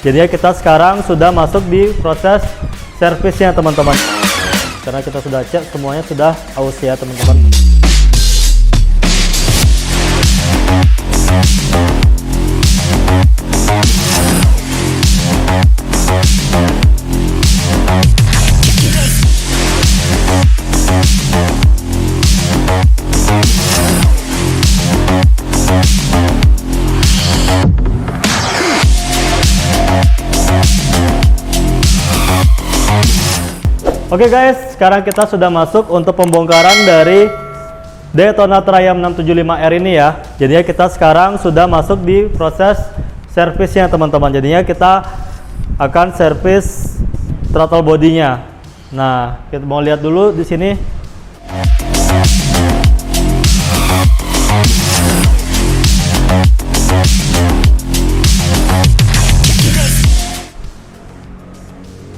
Jadi kita sekarang sudah masuk di proses servisnya teman-teman. Karena kita sudah cek semuanya sudah aus ya teman-teman. Oke guys, sekarang kita sudah masuk untuk pembongkaran dari Daytona Triumph 675R ini ya. Jadinya kita sekarang sudah masuk di proses servisnya teman-teman. Jadinya kita akan servis throttle bodinya. Nah, kita mau lihat dulu di sini.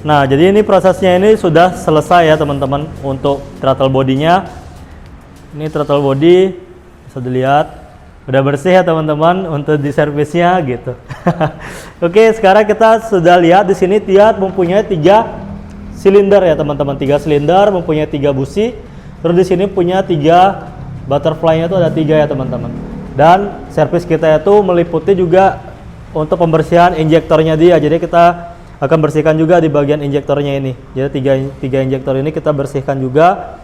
Nah, jadi ini prosesnya ini sudah selesai ya teman-teman untuk throttle bodinya. Ini throttle body bisa dilihat udah bersih ya teman-teman untuk di servisnya gitu. Oke, sekarang kita sudah lihat di sini dia mempunyai 3 silinder ya teman-teman, 3 silinder mempunyai 3 busi. Terus di sini punya 3 butterfly-nya itu ada 3 ya teman-teman. Dan servis kita itu meliputi juga untuk pembersihan injektornya dia. Jadi kita akan bersihkan juga di bagian injektornya ini. Jadi tiga injektor ini kita bersihkan juga.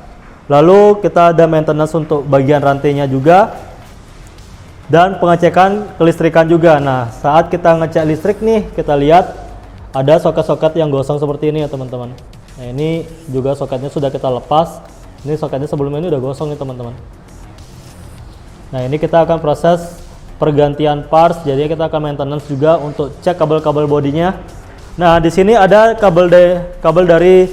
Lalu kita ada maintenance untuk bagian rantainya juga. Dan pengecekan kelistrikan juga. Nah, saat kita ngecek listrik nih, kita lihat ada soket-soket yang gosong seperti ini ya teman-teman. Nah, ini juga soketnya sudah kita lepas. Ini soketnya sebelumnya ini udah gosong nih teman-teman. Nah, ini kita akan proses pergantian parts. Jadi kita akan maintenance juga untuk cek kabel-kabel bodinya. Nah, di sini ada kabel dari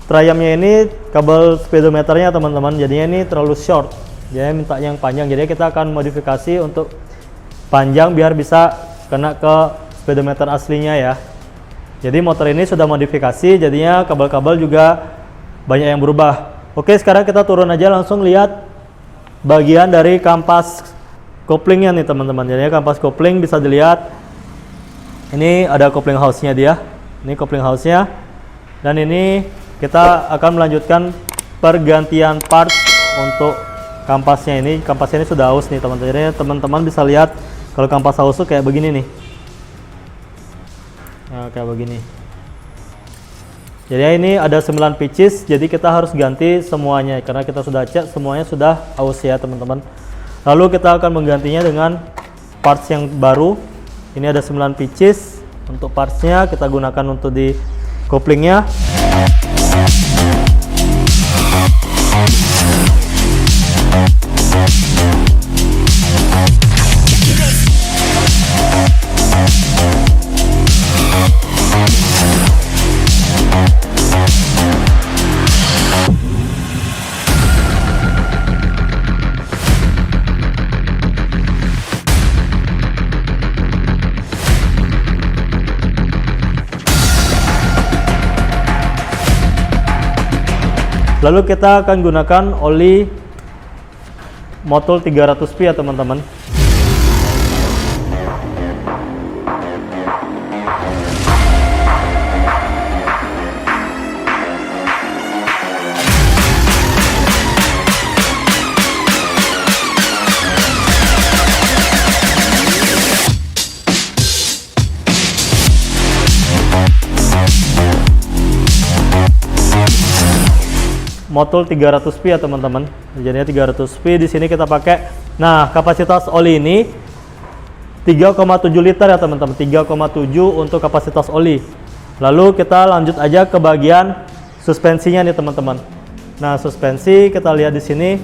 Triumph-nya ini, kabel speedometernya teman-teman. Jadinya ini terlalu short. Jadi minta yang panjang. Jadi kita akan modifikasi untuk panjang biar bisa kena ke speedometer aslinya ya. Jadi motor ini sudah modifikasi, jadinya kabel-kabel juga banyak yang berubah. Oke, sekarang kita turun aja langsung lihat bagian dari kampas koplingnya nih teman-teman. Jadi kampas kopling bisa dilihat. Ini ada coupling house-nya dia. Ini coupling house-nya. Dan ini kita akan melanjutkan pergantian parts untuk kampasnya ini. Kampasnya ini sudah aus nih teman-teman. Jadi teman-teman bisa lihat kalau kampas aus itu kayak begini nih. Nah, kayak begini. Jadi ini ada 9 pieces. Jadi kita harus ganti semuanya karena kita sudah cek semuanya sudah aus ya teman-teman. Lalu kita akan menggantinya dengan parts yang baru. Ini ada 9 pieces untuk partsnya, kita gunakan untuk di couplingnya. Lalu kita akan gunakan oli Motul 300P ya teman-teman. Motul 300P ya teman-teman. Jadinya 300P di sini kita pakai. Nah, kapasitas oli ini 3,7 liter ya teman-teman. 3,7 untuk kapasitas oli. Lalu kita lanjut aja ke bagian suspensinya nih teman-teman. Nah, suspensi kita lihat di sini.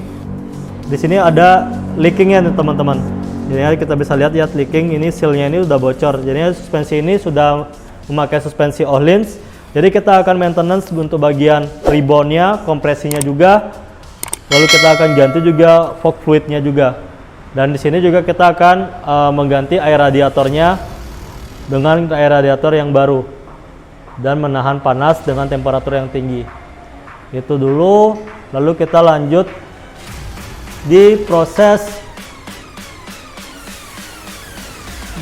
Di sini ada leakingnya nih teman-teman. Jadi kita bisa lihat leaking ini, sealnya ini udah bocor. Jadi suspensi ini sudah memakai suspensi Öhlins. Jadi kita akan maintenance untuk bagian reboundnya, kompresinya juga. Lalu kita akan ganti juga fork fluidnya juga. Dan di sini juga kita akan mengganti air radiatornya dengan air radiator yang baru dan menahan panas dengan temperatur yang tinggi. Itu dulu. Lalu kita lanjut di proses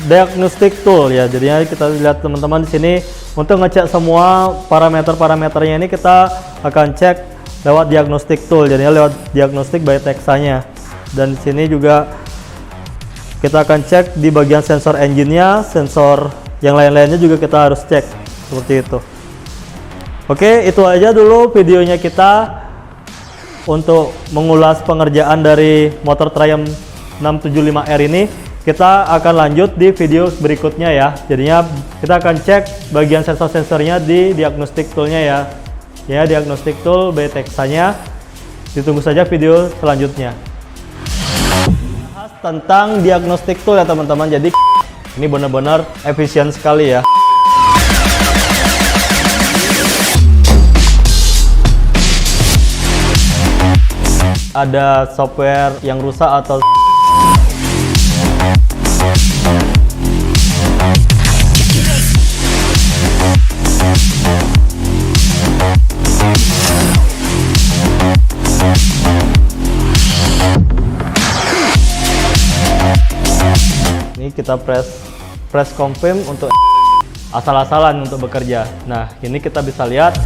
diagnostic tool ya. Jadinya kita lihat teman-teman di sini untuk ngecek semua parameternya ini kita akan cek lewat diagnostic tool. Jadinya lewat diagnostic by Texa-nya. Dan di sini juga kita akan cek di bagian sensor engine-nya, sensor yang lain-lainnya juga kita harus cek seperti itu. Oke, itu aja dulu videonya kita untuk mengulas pengerjaan dari motor Triumph 675R ini. Kita akan lanjut di video berikutnya ya. Jadinya kita akan cek bagian sensor-sensornya di diagnostic toolnya ya. Ya, diagnostic tool by Texa-nya. Ditunggu saja video selanjutnya. Bahas tentang diagnostic tool ya teman-teman. Jadi ini benar-benar efisien sekali ya. Ada software yang rusak atau ini kita press confirm untuk asal-asalan untuk bekerja. Nah, ini kita bisa lihat